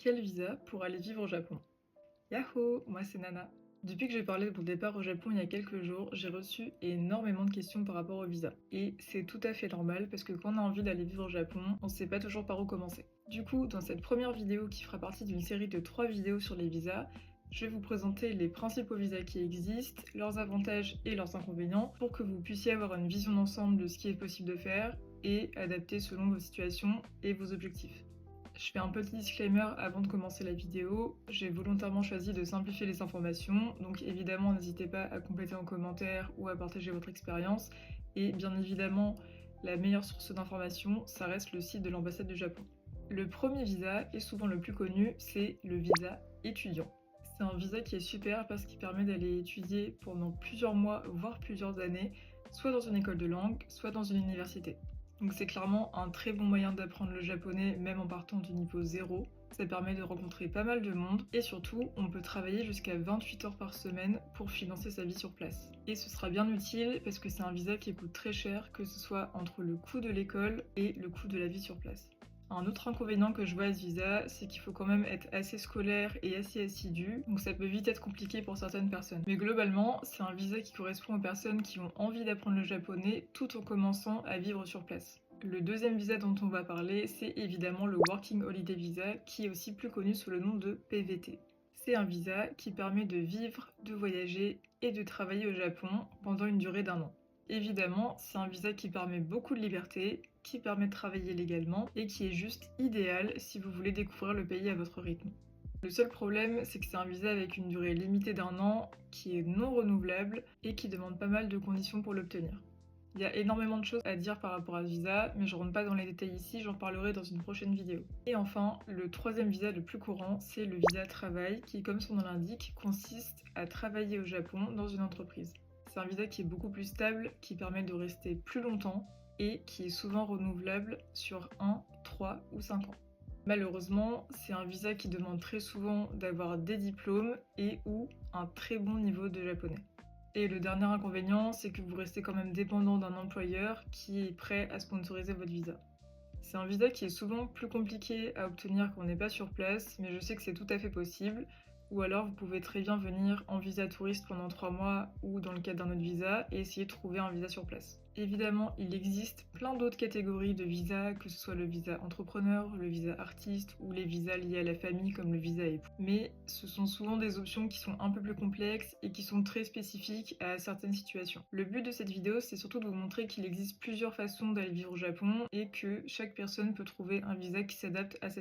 Quel visa pour aller vivre au Japon? Yahoo! Moi c'est Nana. Depuis que j'ai parlé de mon départ au Japon il y a quelques jours, j'ai reçu énormément de questions par rapport au visa. Et c'est tout à fait normal parce que quand on a envie d'aller vivre au Japon, on sait pas toujours par où commencer. Du coup, dans cette première vidéo qui fera partie d'une série de 3 vidéos sur les visas, je vais vous présenter les principaux visas qui existent, leurs avantages et leurs inconvénients, pour que vous puissiez avoir une vision d'ensemble de ce qui est possible de faire et adapter selon vos situations et vos objectifs. Je fais un petit disclaimer avant de commencer la vidéo. J'ai volontairement choisi de simplifier les informations, donc évidemment n'hésitez pas à compléter en commentaire ou à partager votre expérience. Et bien évidemment, la meilleure source d'information, ça reste le site de l'ambassade du Japon. Le premier visa, et souvent le plus connu, c'est le visa étudiant. C'est un visa qui est super parce qu'il permet d'aller étudier pendant plusieurs mois, voire plusieurs années, soit dans une école de langue, soit dans une université. Donc c'est clairement un très bon moyen d'apprendre le japonais même en partant du niveau 0. Ça permet de rencontrer pas mal de monde et surtout on peut travailler jusqu'à 28 heures par semaine pour financer sa vie sur place. Et ce sera bien utile parce que c'est un visa qui coûte très cher, que ce soit entre le coût de l'école et le coût de la vie sur place. Un autre inconvénient que je vois à ce visa, c'est qu'il faut quand même être assez scolaire et assez assidu, donc ça peut vite être compliqué pour certaines personnes. Mais globalement, c'est un visa qui correspond aux personnes qui ont envie d'apprendre le japonais tout en commençant à vivre sur place. Le deuxième visa dont on va parler, c'est évidemment le Working Holiday Visa, qui est aussi plus connu sous le nom de PVT. C'est un visa qui permet de vivre, de voyager et de travailler au Japon pendant une durée d'1 an. Évidemment, c'est un visa qui permet beaucoup de liberté, qui permet de travailler légalement et qui est juste idéal si vous voulez découvrir le pays à votre rythme. Le seul problème, c'est que c'est un visa avec une durée limitée d'1 an, qui est non renouvelable et qui demande pas mal de conditions pour l'obtenir. Il y a énormément de choses à dire par rapport à ce visa, mais je rentre pas dans les détails ici, j'en parlerai dans une prochaine vidéo. Et enfin, le troisième visa le plus courant, c'est le visa travail, qui, comme son nom l'indique, consiste à travailler au Japon dans une entreprise. C'est un visa qui est beaucoup plus stable, qui permet de rester plus longtemps et qui est souvent renouvelable sur 1, 3 ou 5 ans. Malheureusement, c'est un visa qui demande très souvent d'avoir des diplômes et ou un très bon niveau de japonais. Et le dernier inconvénient, c'est que vous restez quand même dépendant d'un employeur qui est prêt à sponsoriser votre visa. C'est un visa qui est souvent plus compliqué à obtenir quand on n'est pas sur place, mais je sais que c'est tout à fait possible. Ou alors vous pouvez très bien venir en visa touriste pendant 3 mois ou dans le cadre d'un autre visa et essayer de trouver un visa sur place. Évidemment, il existe plein d'autres catégories de visas, que ce soit le visa entrepreneur, le visa artiste ou les visas liés à la famille comme le visa époux. Mais ce sont souvent des options qui sont un peu plus complexes et qui sont très spécifiques à certaines situations. Le but de cette vidéo, c'est surtout de vous montrer qu'il existe plusieurs façons d'aller vivre au Japon et que chaque personne peut trouver un visa qui s'adapte à sa situation.